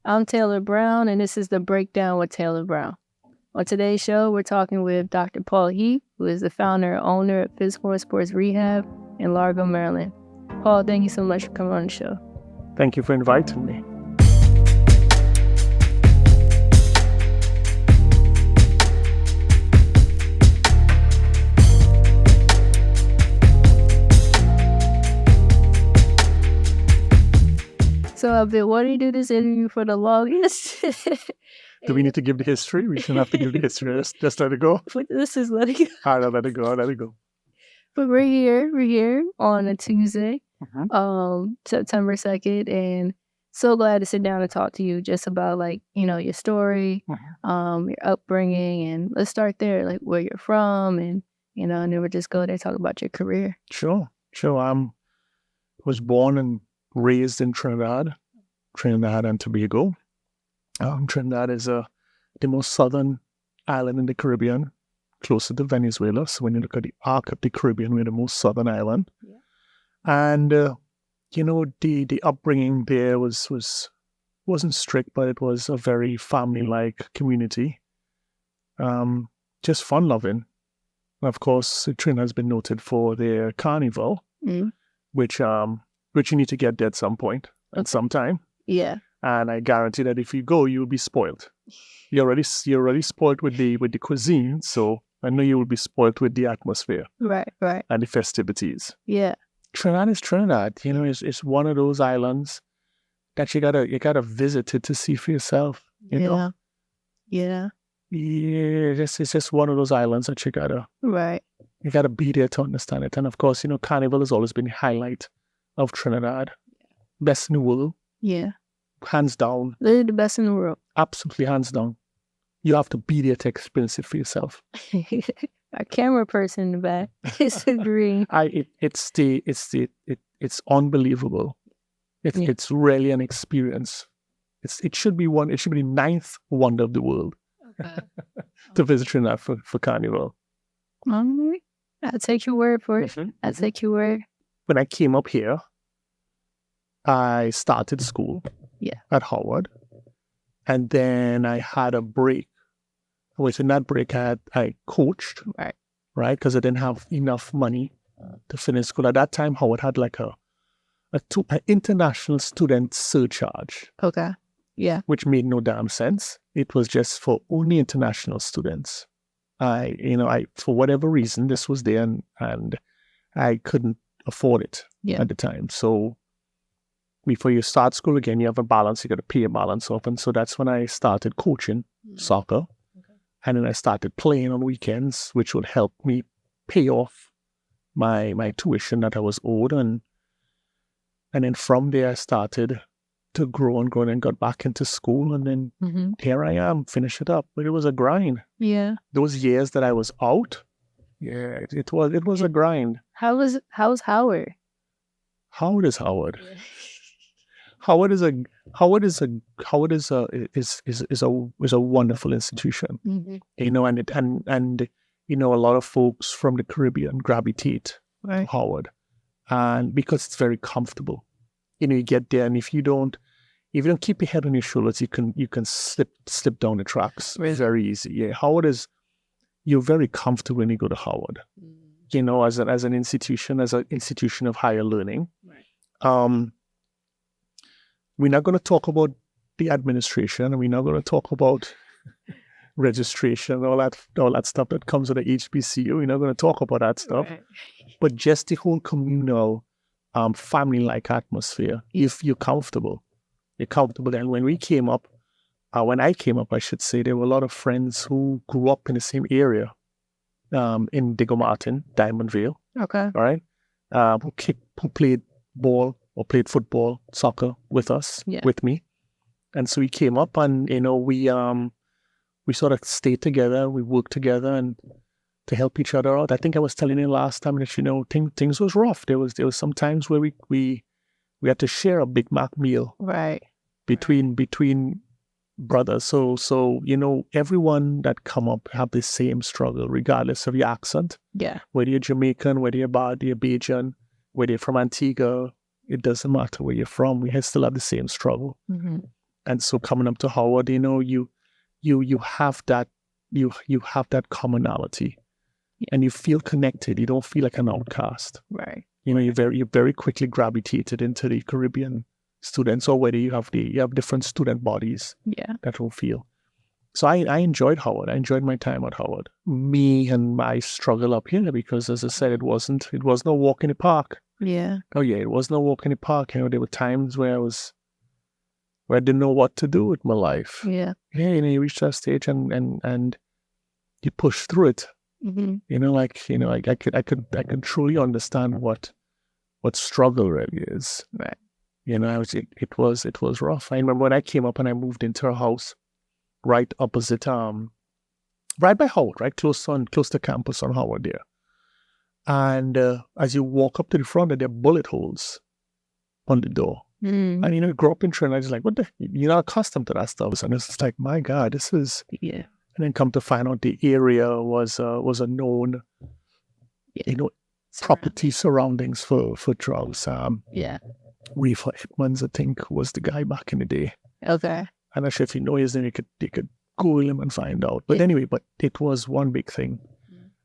I'm Taylor Brown, and this is The Breakdown with Taylor Brown. On today's show, we're talking with Dr. Paul Heath, who is the founder and owner of Physical Sports Rehab in Largo, Maryland. Paul, thank you so much for coming on the show. Thank you for inviting me. So I've been wanting to do this interview for the longest. Do we need to give the history? We shouldn't have to give the history. Just let it go. But this is letting go. All right, let it go. But we're here on a Tuesday, September 2nd, and so glad to sit down and talk to you just about, like, you know, your story, your upbringing, and let's start there, like where you're from, and, you know, and then we'll just go there, talk about your career. Sure. I was born and raised in Trinidad and Tobago. Trinidad is the most southern island in the Caribbean, closer to Venezuela. So when you look at the arc of the Caribbean, we're the most southern island. Yeah. And you know, the upbringing there wasn't strict, but it was a very family-like community. Just fun-loving. Of course, Trinidad has been noted for their carnival, which you need to get there at some point, at some time. Yeah. And I guarantee that if you go, you will be spoiled. You're already spoiled with the cuisine, so I know you will be spoiled with the atmosphere. Right. And the festivities. Yeah. Trinidad is Trinidad. You know, it's one of those islands that you gotta visit it to see for yourself. You know? Yeah. It's just one of those islands that you gotta be there to understand it. And of course, you know, Carnival has always been the highlight of Trinidad. Best in the world. Yeah. Hands down. They're the best in the world. Absolutely, hands down. You have to be there to experience it for yourself. A camera person in the back is agreeing. It's unbelievable. It's really an experience. It should be the ninth wonder of the world. Okay. To visit Trinidad for Carnival. I'll take your word for it. I'll take your word. When I came up here, I started school at Howard, and then I had a break. In that break, I coached, right? Because I didn't have enough money to finish school. At that time, Howard had like an international student surcharge. Okay. Yeah. Which made no damn sense. It was just for only international students. For whatever reason, this was there, and I couldn't afford it at the time. So before you start school again, you have a balance. You got to pay a balance off. And so that's when I started coaching soccer. Okay. And then I started playing on weekends, which would help me pay off my tuition that I was owed. And then from there, I started to grow and got back into school. And then here I am, finish it up. But it was a grind. Yeah. Those years that I was out, it was a grind. How's Howard? Howard is Howard. Yeah. Howard is a wonderful institution. You know, and you know, a lot of folks from the Caribbean gravitate to Howard, and because it's very comfortable. You know, you get there, and if you don't keep your head on your shoulders, you can slip down the tracks very easy. Yeah, you're very comfortable when you go to Howard. You know, as an institution of higher learning. Right. We're not going to talk about the administration, and we're not going to talk about registration, all that stuff that comes with the HBCU. We're not going to talk about that stuff. Right. But just the whole communal, family-like atmosphere. If you're comfortable. And when I came up, I should say, there were a lot of friends who grew up in the same area, in Diego Martin, Diamond Vale. Okay. All right. Who played ball or played football, soccer with me. And so we came up, and, you know, we sort of stayed together, we worked together and to help each other out. I think I was telling you last time that, you know, things was rough. There was some times where we had to share a Big Mac meal. Right. Between brothers. So, you know, everyone that come up have the same struggle, regardless of your accent. Yeah. Whether you're Jamaican, whether you're Bajan, whether you're from Antigua, it doesn't matter where you're from. We still have the same struggle. Mm-hmm. And so coming up to Howard, you have that commonality, and you feel connected. You don't feel like an outcast. Right. You very quickly gravitated into the Caribbean students, or whether you have different student bodies. Yeah. That will feel. So I enjoyed Howard. I enjoyed my time at Howard. Me and my struggle up here, because as I said, it was no walk in the park. Yeah. Oh yeah, it was no walk in the park. There were times where I didn't know what to do with my life. Yeah. Yeah, you reach that stage and you push through it. Mm-hmm. I could truly understand what struggle really is. Right. It was rough. I remember when I came up and I moved into a house right opposite, right by Howard, right close to campus on Howard there. And as you walk up to the front, there are bullet holes on the door. Mm. And you grow up in Trinidad, it's like, what you're not accustomed to that stuff. And it's just like, my God, this is. Yeah. And then come to find out the area was a known, property surroundings for drugs. Yeah. Reefer Edmonds, I think, was the guy back in the day. Okay. I'm not sure if you know his name. You could Google him and find out. But anyway, it was one big thing,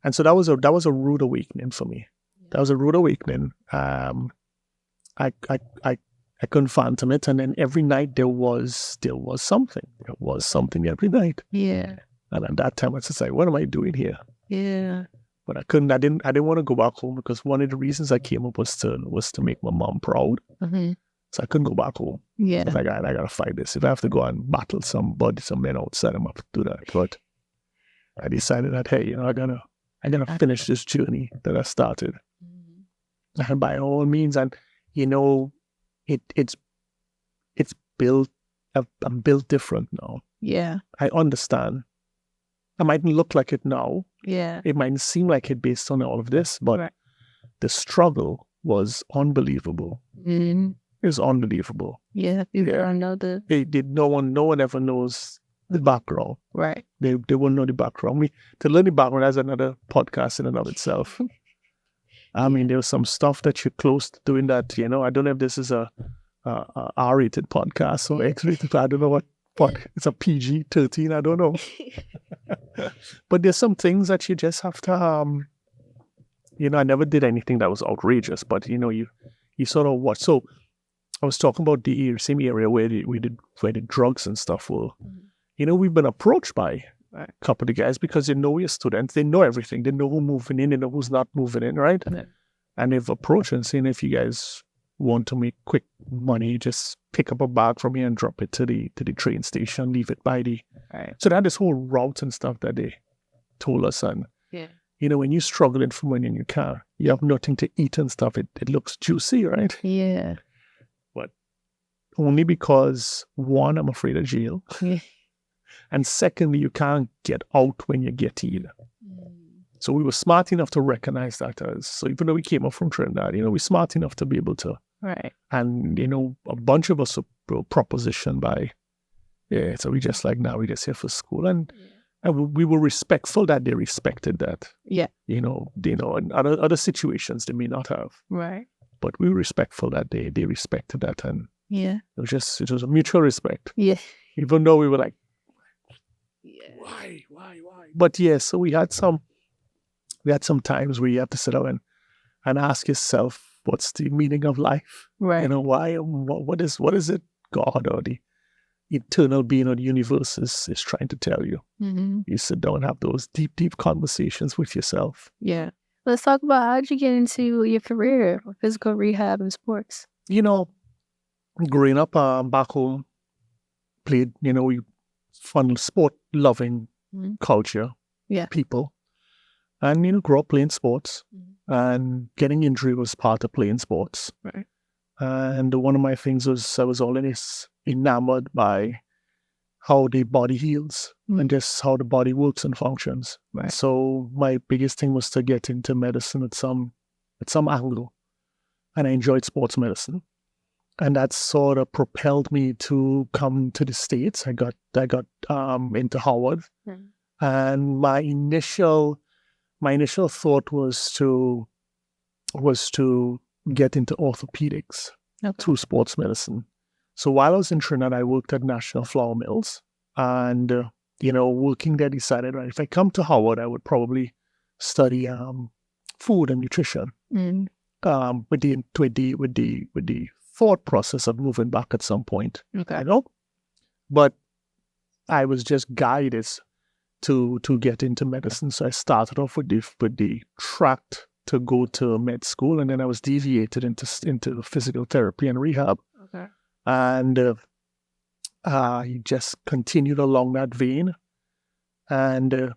and so that was a rude awakening for me. That was a rude awakening. I couldn't fathom it, and then every night there was something. There was something every night. Yeah. And at that time, I was just like, what am I doing here? Yeah. But I didn't want to go back home, because one of the reasons I came up was to make my mom proud. Mm-hmm. So I couldn't go back home. Yeah. I was like, I gotta fight this. If I have to go and battle some men outside, I'm up to do that. But I decided that, hey, I gotta finish this journey that I started. Mm-hmm. And by all means, and it's built. I'm built different now. Yeah. I understand. I mightn't look like it now. Yeah. It mightn't seem like it based on all of this, but the struggle was unbelievable. Mm-hmm. It was unbelievable. Yeah. People don't know no one ever knows the background. Right. They won't know the background. To learn the background, that's another podcast in and of itself. I mean, there was some stuff that you're close to doing that, I don't know if this is a R-rated podcast or X-rated. I don't know what it's a PG-13. I don't know. But there's some things that you just have to, I never did anything that was outrageous, but you sort of watch. So I was talking about the same area where the drugs and stuff were. Mm-hmm. We've been approached by a couple of the guys, because they know we're students. They know everything. They know who's moving in. They know who's not moving in, right? Mm-hmm. And they've approached and saying, if you guys want to make quick money, just pick up a bag from here and drop it to the train station, leave it by the. Right. So they had this whole route and stuff that they told us. And when you're struggling for money in your car, you have nothing to eat and stuff. It looks juicy, right? Yeah. But only because, one, I'm afraid of jail. Yeah. And secondly, you can't get out when you get in. So we were smart enough to recognize that so even though we came up from Trinidad, we're smart enough to be able to. Right. And, a bunch of us were propositioned by, so we just like, now we're just here for school. And we were respectful that they respected that. Yeah. In other situations they may not have. Right. But we were respectful that they respected that. And it was a mutual respect. Yeah. Even though we were like, why? But so we had some times where you have to sit down and ask yourself, what's the meaning of life? Right. Why? What is it God or the eternal being or the universe is trying to tell you? Mm-hmm. You sit down and have those deep conversations with yourself. Yeah. Let's talk about, how did you get into your career, physical rehab and sports? Growing up back home, played, fun sport loving culture, people. And, grew up playing sports, and getting injury was part of playing sports. Right. And one of my things was I was always enamored by how the body heals and just how the body works and functions. Right. So my biggest thing was to get into medicine at some angle. And I enjoyed sports medicine. And that sort of propelled me to come to the States. I got into Howard. And my initial thought was to get into orthopedics through sports medicine. So while I was in Trinidad, I worked at National Flour Mills. And, working there, decided, right, if I come to Howard, I would probably study food and nutrition. Mm. With the thought process of moving back at some point. Okay. But I was just guided to get into medicine. So I started off with the track to go to med school, and then I was deviated into physical therapy and rehab. Okay. And I just continued along that vein. And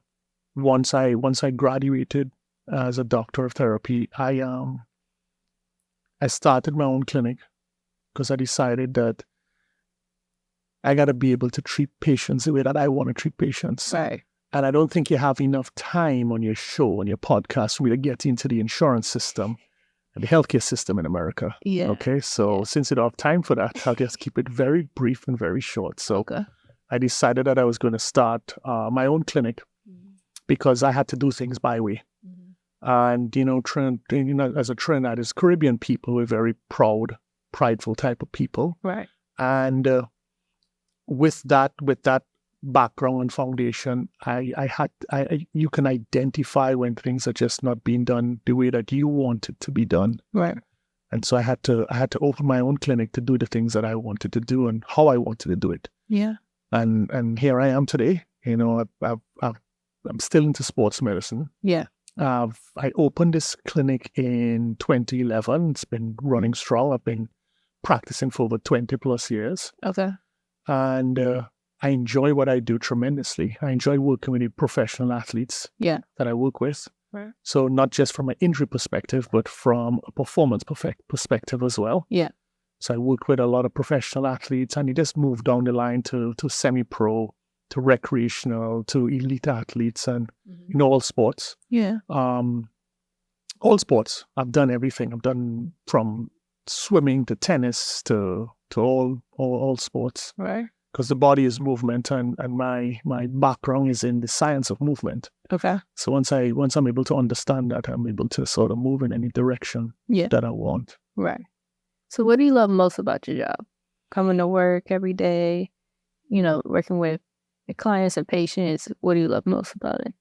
once I graduated as a doctor of therapy, I started my own clinic because I decided that I got to be able to treat patients the way that I want to treat patients. Right. And I don't think you have enough time on your show, on your podcast, to really get into the insurance system and the healthcare system in America. Yeah. Okay. So since you don't have time for that, I'll just keep it very brief and very short. So I decided that I was going to start my own clinic because I had to do things my way. And, as a Trinidad, Caribbean people, we're very proud, prideful type of people. Right. And with that background and foundation, you can identify when things are just not being done the way that you want it to be done. Right. And so I had to open my own clinic to do the things that I wanted to do and how I wanted to do it. Yeah. And here I am today. I'm still into sports medicine. Yeah. I opened this clinic in 2011. It's been running strong. I've been practicing for over 20 plus years. Okay. And I enjoy what I do tremendously. I enjoy working with the professional athletes that I work with. Right. So not just from an injury perspective, but from a performance perspective as well. Yeah. So I work with a lot of professional athletes, and you just move down the line to semi-pro, to recreational, to elite athletes, and all sports. Yeah. All sports. I've done everything. I've done from swimming to tennis to all sports. Right. Because the body is movement, and my background is in the science of movement. Okay. So once I'm able to understand that, I'm able to sort of move in any direction that I want. Right. So what do you love most about your job? Coming to work every day, working with your clients and patients. What do you love most about it?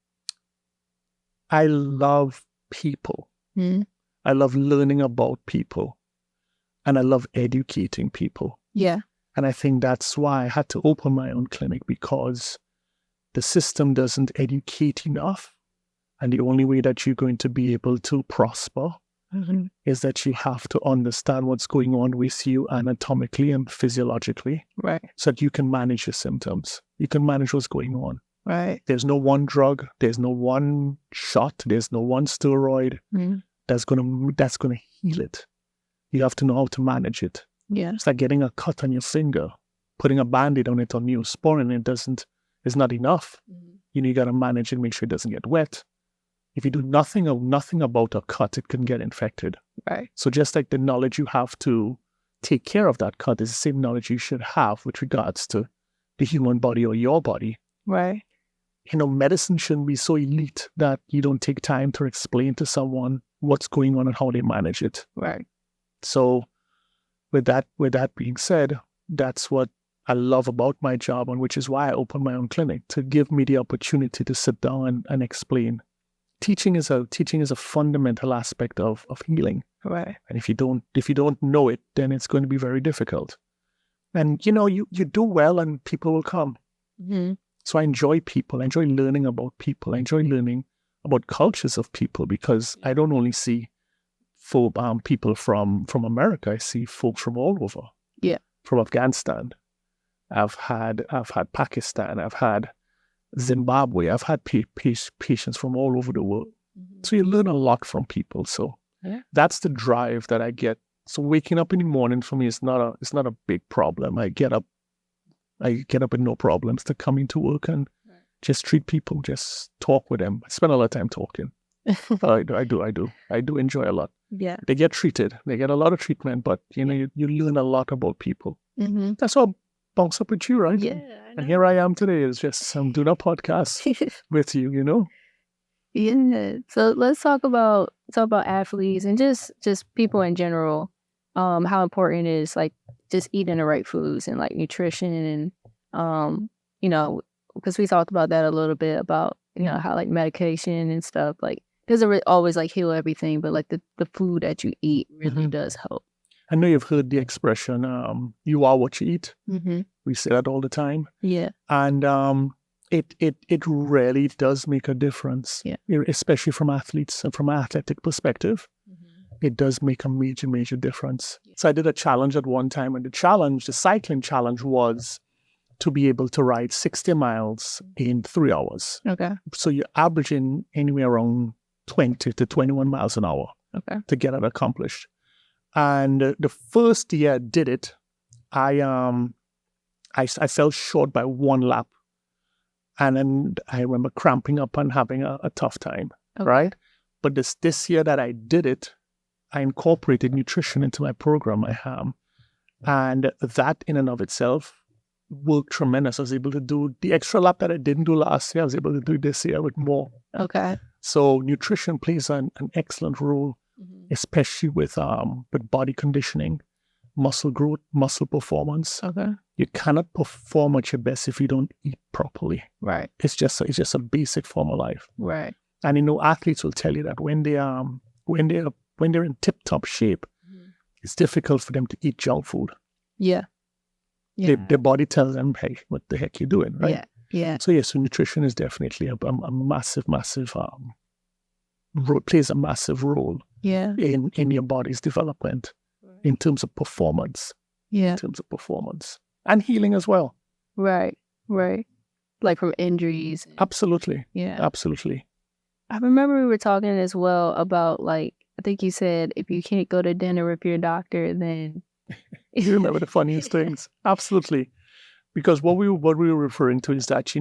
I love people. I love learning about people. And I love educating people. Yeah. And I think that's why I had to open my own clinic, because the system doesn't educate enough. And the only way that you're going to be able to prosper is that you have to understand what's going on with you anatomically and physiologically. Right. So that you can manage your symptoms. You can manage what's going on. Right. There's no one drug. There's no one shot. There's no one steroid that's gonna heal it. You have to know how to manage it. Yeah. It's like getting a cut on your finger, putting a Band-Aid on it or Neosporin, is not enough. You got to manage it, make sure it doesn't get wet. If you do nothing about a cut, it can get infected. Right. So just like the knowledge you have to take care of that cut is the same knowledge you should have with regards to the human body or your body. Right. Medicine shouldn't be so elite that you don't take time to explain to someone what's going on and how they manage it. Right. So with that being said, that's what I love about my job, and which is why I opened my own clinic, to give me the opportunity to sit down and explain. Teaching is a fundamental aspect of healing. Right. And if you don't know it, then it's going to be very difficult. And you do well and people will come. So I enjoy people. I enjoy learning about people. I enjoy learning about cultures of people, because I don't only see people from America. I see folks from all over. Yeah. From Afghanistan. I've had Pakistan. I've had Zimbabwe. I've had patients from all over the world. So you learn a lot from people. So that's the drive that I get. So waking up in the morning for me is not a big problem. I get up with no problems to come into work and just treat people, just talk with them. I spend a lot of time talking. I do enjoy a lot. Yeah. They get treated. They get a lot of treatment, but you learn a lot about people. That's what bounce up with you, right? Yeah. And here I am today. It's just I'm doing a podcast with you. Yeah. So let's talk about athletes and just people in general. how important it is like just eating the right foods and like nutrition and because we talked about that a little bit about how like medication and stuff like doesn't always like heal everything, but like the food that you eat really does help. I know you've heard the expression, you are what you eat. Mm-hmm. We say that all the time. Yeah. And it really does make a difference, especially from athletes and from an athletic perspective. It does make a major, major difference. Yeah. So I did a challenge at one time, and the cycling challenge was to be able to ride 60 miles in 3 hours. Okay. So you're averaging anywhere around 20 to 21 miles an hour to get it accomplished. And the first year I did it, I fell short by one lap. And then I remember cramping up and having a tough time, right? But this year that I did it, I incorporated nutrition into my program, and that in and of itself worked tremendous. I was able to do the extra lap that I didn't do last year. I was able to do this year with more. Okay. So nutrition plays an excellent role, especially with body conditioning, muscle growth, muscle performance. Okay. You cannot perform at your best if you don't eat properly. Right. It's just a basic form of life. Right. And athletes will tell you that when they're in tip-top shape, it's difficult for them to eat junk food. Yeah. Their body tells them, hey, what the heck you doing, right? Yeah. So nutrition is definitely a massive plays a massive role in your body's development in terms of performance. Yeah. In terms of performance. And healing as well. Right. Like from injuries. Absolutely. Yeah. Absolutely. I remember we were talking as well about like, I think you said if you can't go to dinner with your doctor, then... You remember the funniest things. Absolutely. Because what we were referring to is that,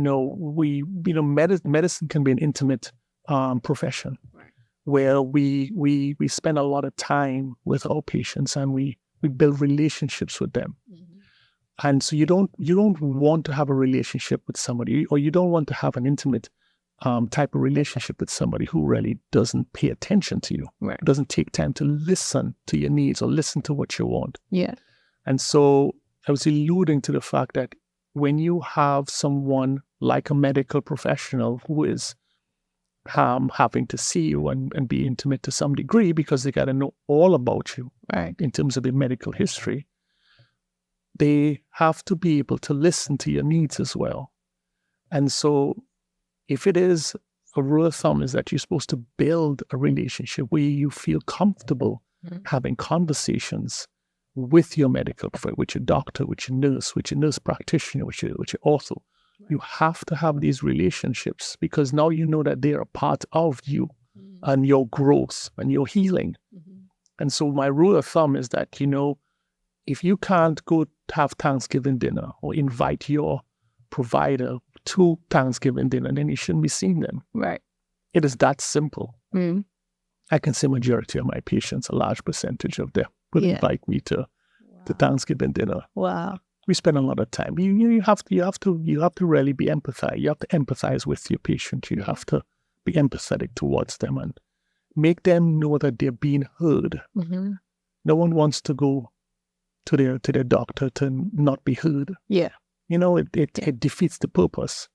medicine can be an intimate profession where we spend a lot of time with our patients and we build relationships with them. And so you don't want to have a relationship with somebody, or you don't want to have an intimate type of relationship with somebody who really doesn't pay attention to you, doesn't take time to listen to your needs or listen to what you want. Yeah. And so I was alluding to the fact that when you have someone like a medical professional who is having to see you and be intimate to some degree because they got to know all about you in terms of the medical history, they have to be able to listen to your needs as well. And so if it is a rule of thumb is that you're supposed to build a relationship where you feel comfortable having conversations with your medical professional, with your doctor, with your nurse practitioner, with your ortho. You have to have these relationships because now you know that they are a part of you and your growth and your healing. And so my rule of thumb is that, if you can't go have Thanksgiving dinner or invite your provider to Thanksgiving dinner, then you shouldn't be seeing them. Right. It is that simple. I can say majority of my patients, a large percentage of them would invite me to Thanksgiving dinner. Wow. We spend a lot of time. You have to really be empathetic. You have to empathize with your patient. You have to be empathetic towards them and make them know that they're being heard. No one wants to go to their doctor to not be heard. Yeah. It defeats the purpose.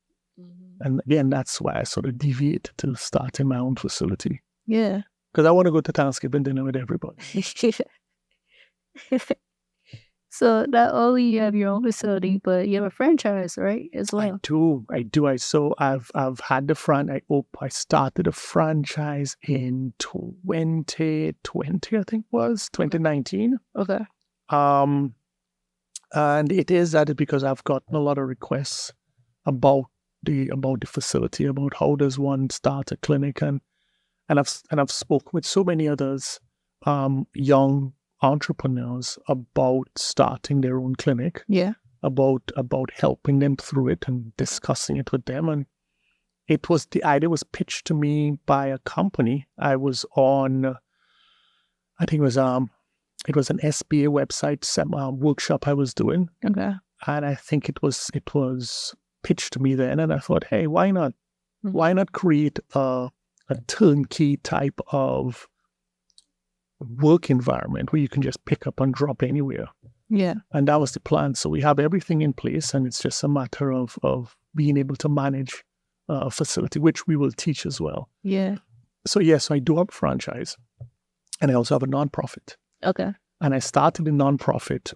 And again, that's why I sort of deviated to starting my own facility. Yeah. Because I want to go to Thanksgiving dinner with everybody. So not only you have your own facility, but you have a franchise, right, as well? I do. I've had the I started a franchise in 2020, I think it was 2019. Okay. And it is that because I've gotten a lot of requests about the facility, about how does one start a clinic, and I've spoken with so many others, young entrepreneurs about starting their own clinic. Yeah. About helping them through it and discussing it with them. And the idea was pitched to me by a company. I was on, I think it was an SBA website workshop I was doing. Okay. And I think it was pitched to me then, and I thought, hey, why not? Why not create a turnkey type of work environment where you can just pick up and drop anywhere. Yeah. And that was the plan. So we have everything in place, and it's just a matter of being able to manage a facility, which we will teach as well. Yeah. So yes, I do have a franchise, and I also have a nonprofit. Okay. And I started a nonprofit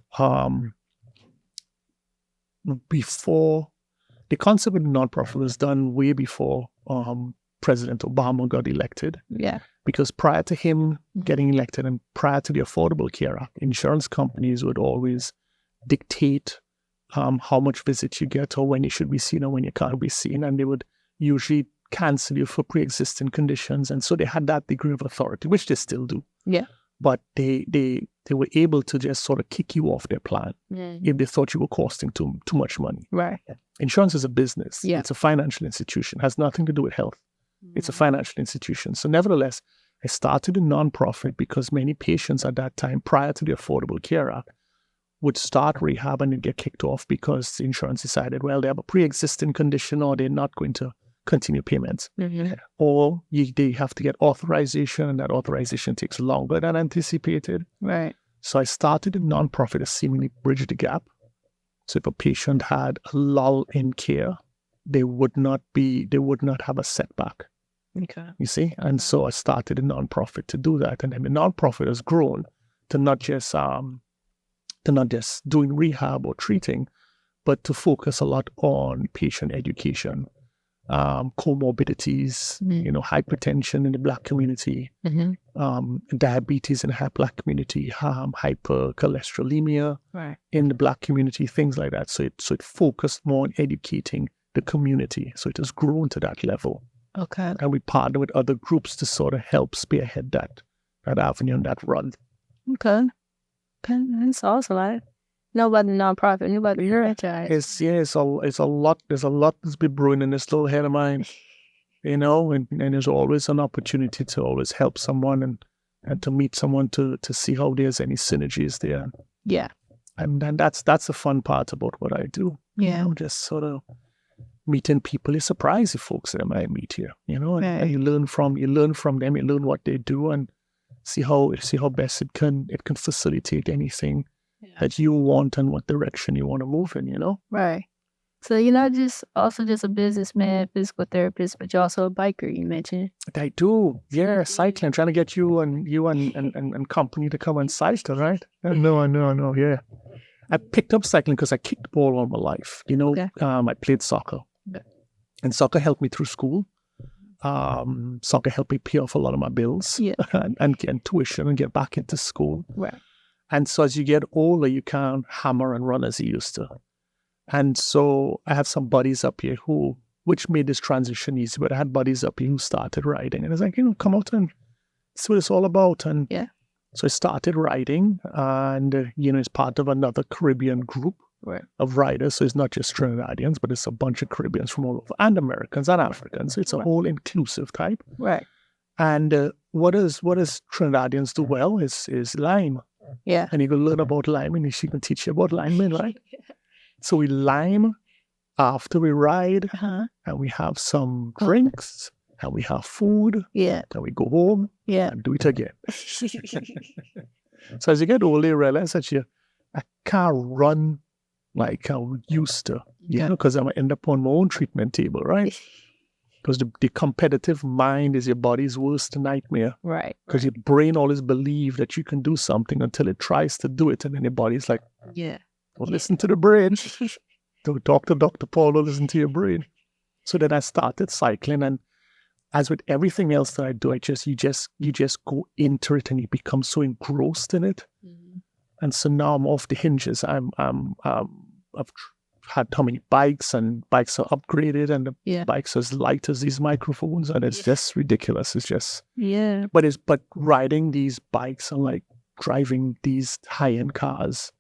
before the concept of the nonprofit was done way before President Obama got elected. Yeah. Because prior to him getting elected and prior to the Affordable Care Act, insurance companies would always dictate how much visits you get or when you should be seen or when you can't be seen. And they would usually cancel you for pre-existing conditions. And so they had that degree of authority, which they still do. Yeah. But they were able to just sort of kick you off their plan if they thought you were costing too much money. Right. Insurance is a business. Yeah. It's a financial institution. It has nothing to do with health. It's a financial institution. So nevertheless, I started a nonprofit because many patients at that time, prior to the Affordable Care Act, would start rehab and then get kicked off because the insurance decided, well, they have a pre-existing condition or they're not going to continue payments. Or they have to get authorization, and that authorization takes longer than anticipated. Right. So I started a nonprofit to seemingly bridge the gap. So if a patient had a lull in care, they would not have a setback. Okay. You see? And so I started a nonprofit to do that. And then the nonprofit has grown to not just doing rehab or treating, but to focus a lot on patient education, comorbidities, hypertension in the Black community, diabetes in the Black community, hypercholesterolemia in the Black community, things like that. So it focused more on educating the community. So it has grown to that level. Okay. And we partner with other groups to sort of help spearhead that avenue and that run. Okay. That's awesome. I know about the nonprofit. I know about the franchise. It's a lot. There's a lot that's been brewing in this little head of mine, and there's always an opportunity to always help someone and to meet someone to see how there's any synergies there. Yeah. And that's the fun part about what I do. Yeah. Just sort of meeting people. You're surprised the folks that I might meet here, and you learn from them, you learn what they do and see how best it can facilitate anything that you want and what direction you want to move in, Right. So you're not just a businessman, physical therapist, but you're also a biker, you mentioned. I do. Yeah, cycling, trying to get you and company to come and cycle, right? I know, yeah. I picked up cycling because I kicked the ball all my life. I played soccer. Okay. And soccer helped me through school. Soccer helped me pay off a lot of my bills and get tuition and get back into school. Right. And so as you get older, you can't hammer and run as you used to. And so I have some buddies up here which made this transition easy, but I had buddies up here who started riding. And I was like, come out and see what it's all about. And so I started riding and, it's part of another Caribbean group of riders. So it's not just Trinidadians, but it's a bunch of Caribbeans from all over, and Americans and Africans. So it's a whole inclusive type. Right. And what does Trinidadians do well is lime. Yeah. And you can learn about lime, and she can teach you about linemen, right? So we lime after we ride, and we have some drinks, and we have food, and we go home and do it again. So as you get older, you realize that I can't run like I used to, because I'm going to end up on my own treatment table, right? Because the competitive mind is your body's worst nightmare. Right. Because your brain always believes that you can do something until it tries to do it. And then your body's like, don't listen to the brain. Don't talk to Dr. Paul, don't listen to your brain. So then I started cycling. And as with everything else that I do, you just go into it and you become so engrossed in it. Mm-hmm. And so now I'm off the hinges. I've had how many bikes, and bikes are upgraded, and the bikes are as light as these microphones, and it's just ridiculous. It's just but riding these bikes are like driving these high-end cars.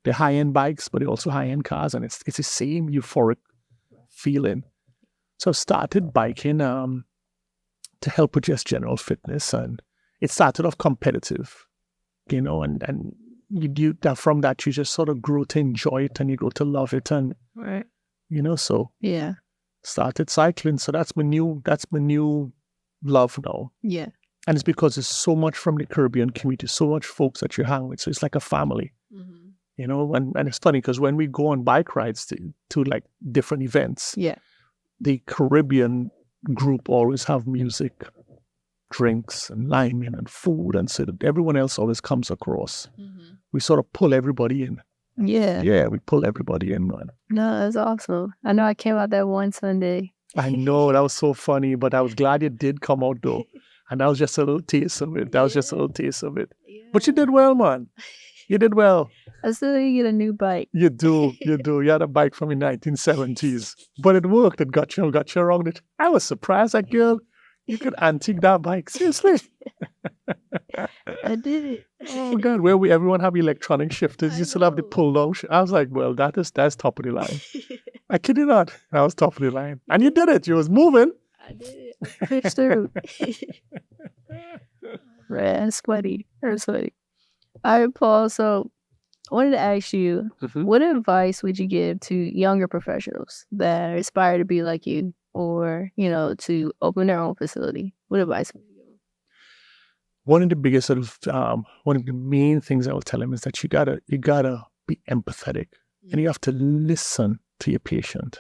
They're high-end bikes, but they're also high-end cars, and it's the same euphoric feeling. So I started biking to help with just general fitness, and it started off competitive, and you from that you just sort of grow to enjoy it, and you grow to love it, and so started cycling. So that's my new love now. And it's because there's so much from the Caribbean community, so much folks that you hang with. So it's like a family, you know. And it's funny because when we go on bike rides to like different events, the Caribbean group always have music, drinks, and lining and food, and so that everyone else always comes across. We sort of pull everybody in. Yeah, we pull everybody in, man. No, that's awesome. I know I came out that one Sunday. I know, that was so funny, but I was glad you did come out though. And that was just a little taste of it. But you did well, man. You did well. I still need to get a new bike. You do. You had a bike from the 1970s. But it worked. It got you around it. I was surprised that girl, you could antique that bike. Seriously. I did it. Oh God, where everyone have electronic shifters, you still have the pull down. I was like, well, that's top of the line. I kid you not. That was top of the line. And you did it. You was moving. I did it. Pushed through. Right, I'm sweaty. All right, Paul. So I wanted to ask you, what advice would you give to younger professionals that aspire to be like you, or, you know, to open their own facility? What advice would you give them? One of the main things I will tell them is that you gotta be empathetic, and you have to listen to your patient.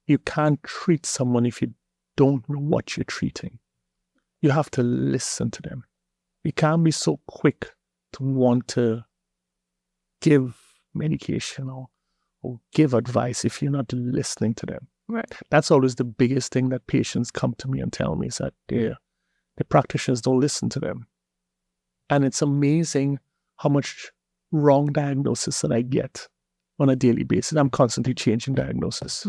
You can't treat someone if you don't know what you're treating. You have to listen to them. You can't be so quick to want to give medication or give advice if you're not listening to them. Right. That's always the biggest thing that patients come to me and tell me, is that the practitioners don't listen to them. And it's amazing how much wrong diagnosis that I get on a daily basis. I'm constantly changing diagnosis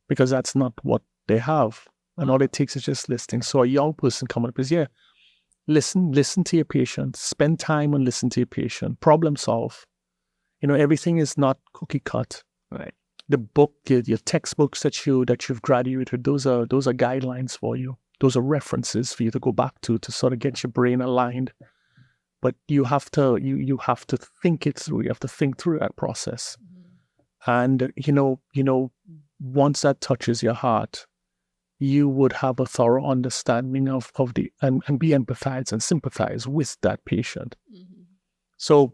because that's not what they have. And all it takes is just listening. So a young person coming up is, listen to your patient, spend time and listen to your patient, problem solve. You know, everything is not cookie cut. Right. The book, your textbooks that you've graduated, those are guidelines for you. Those are references for you to go back to sort of get your brain aligned. But you have to think it through. You have to think through that process. And you know, once that touches your heart, you would have a thorough understanding of and be empathize and sympathize with that patient. So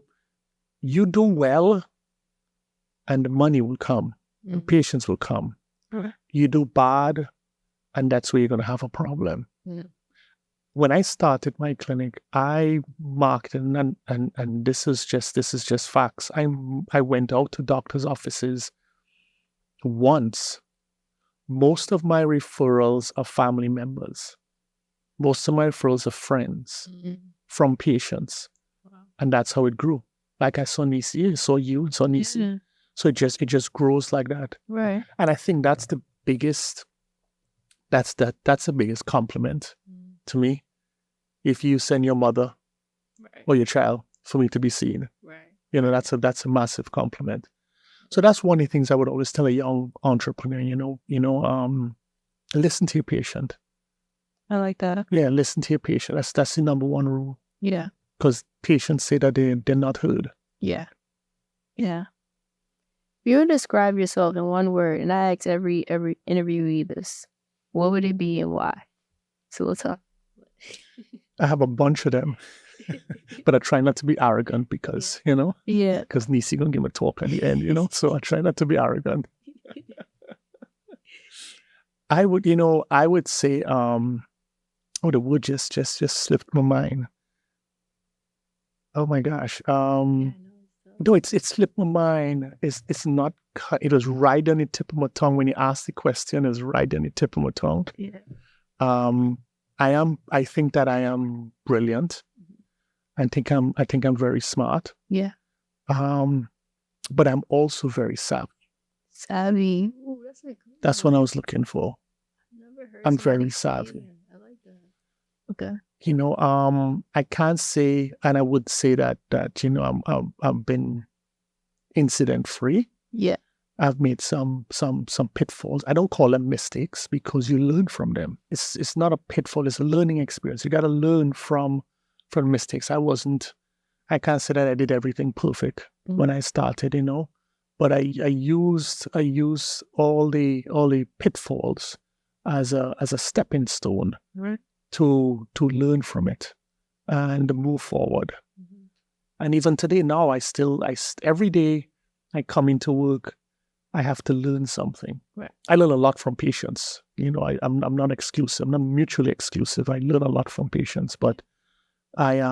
you do well, and the money will come, and patients will come. You do bad, and that's where you're going to have a problem. When I started my clinic, I marketed, and this is just facts. I went out to doctors' offices once. Most of my referrals are family members. Most of my referrals are friends from patients. Wow. And that's how it grew. Like I saw Nisi, saw you, saw Nisi. So it just grows like that. Right. And I think that's the biggest compliment to me. If you send your mother or your child for me to be seen. Right. You know, that's a massive compliment. So that's one of the things I would always tell a young entrepreneur, listen to your patient. I like that. Yeah, listen to your patient. That's the number one rule. Yeah. Because patients say that they're not heard. Yeah. Yeah. If you would describe yourself in one word, and I ask every interviewee this, what would it be and why? So we'll talk. I have a bunch of them. But I try not to be arrogant because, because Nisi gonna give a talk at the end, so I try not to be arrogant. I would say, the word just slipped my mind. Oh my gosh. No, it slipped my mind. It's not, it was right on the tip of my tongue. When you asked the question, it was right on the tip of my tongue. Yeah. I think that I am brilliant. I think I'm very smart. Yeah. But I'm also very savvy. Savvy. Ooh, that's what I was looking for. I've never heard. I'm very savvy. I like that. Okay. I can't say, and I would say that I've been incident free. Yeah. I've made some pitfalls. I don't call them mistakes because you learn from them. It's not a pitfall. It's a learning experience. You got to learn from mistakes. I can't say that I did everything perfect when I started, but I used all the pitfalls as a stepping stone, right, to learn from it and move forward. And even today, now, every day I come into work, I have to learn something. Right. I learn a lot from patients. I'm not exclusive. I'm not mutually exclusive. I learn a lot from patients, but I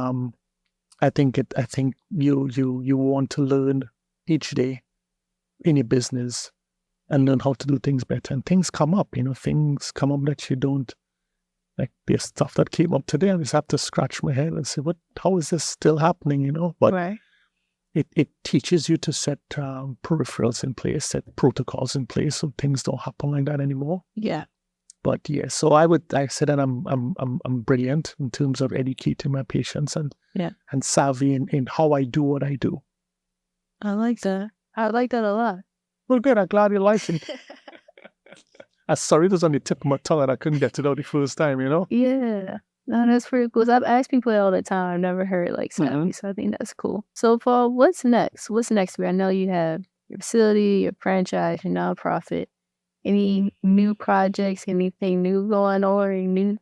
think you want to learn each day in your business and learn how to do things better. And things come up, things come up that you don't. Like there's stuff that came up today, I just have to scratch my head and say, how is this still happening, But right. It teaches you to set peripherals in place, set protocols in place so things don't happen like that anymore. Yeah. But yeah, so I said that I'm brilliant in terms of educating my patients and savvy in how I do what I do. I like that. I like that a lot. Well, good. I'm glad you like it. I'm sorry it was on the tip of my tongue and I couldn't get it out the first time, Yeah. No, that's pretty cool. I've asked people all the time. I've never heard savvy, so I think that's cool. So, Paul, what's next? What's next for you? I know you have your facility, your franchise, your nonprofit. Any new projects? Anything new going on? Or any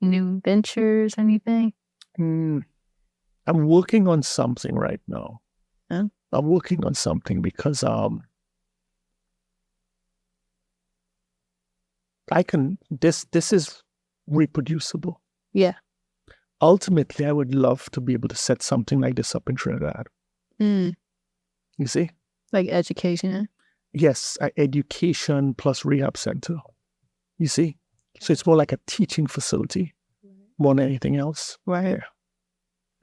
new ventures? Anything? I'm working on something right now. Huh? I'm working on something because this is reproducible. Yeah. Ultimately, I would love to be able to set something like this up in Trinidad. You see? Like education? Yes, education plus rehab center. You see? So it's more like a teaching facility more than anything else. Right. Yeah.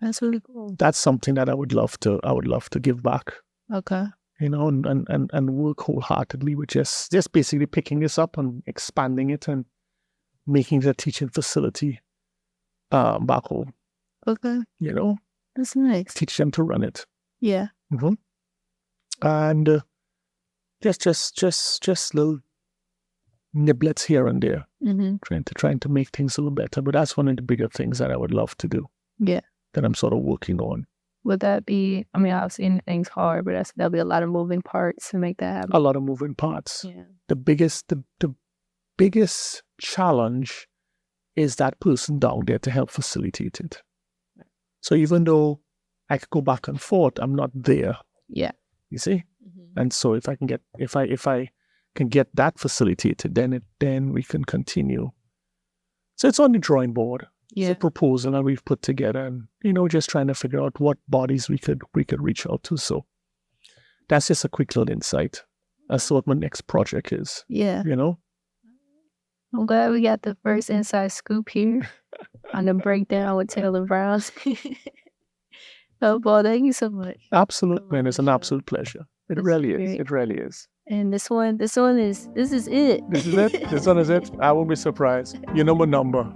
That's really cool. That's something that I would love to give back. Okay. And work wholeheartedly with just basically picking this up and expanding it and making it a teaching facility back home. Okay. That's nice. Teach them to run it. Yeah. Mm-hmm. And just little niblets here and there. Trying to make things a little better. But that's one of the bigger things that I would love to do. Yeah. That I'm sort of working on. Would that be, obviously anything's hard, but there'll be a lot of moving parts to make that happen. A lot of moving parts. Yeah. The biggest challenge is that person down there to help facilitate it. So even though I could go back and forth, I'm not there. Yeah. You see? And so if I can get that facilitated, then we can continue. So it's on the drawing board. Yeah. It's a proposal that we've put together and, just trying to figure out what bodies we could reach out to. So that's just a quick little insight as to what my next project is. Yeah. I'm glad we got the first inside scoop here on the breakdown with Taylor Brown. Oh, Paul, thank you so much. Absolutely, man. It's an absolute pleasure. It really is. It really is. And this is it. This is it? This one is it? I won't be surprised. You know my number.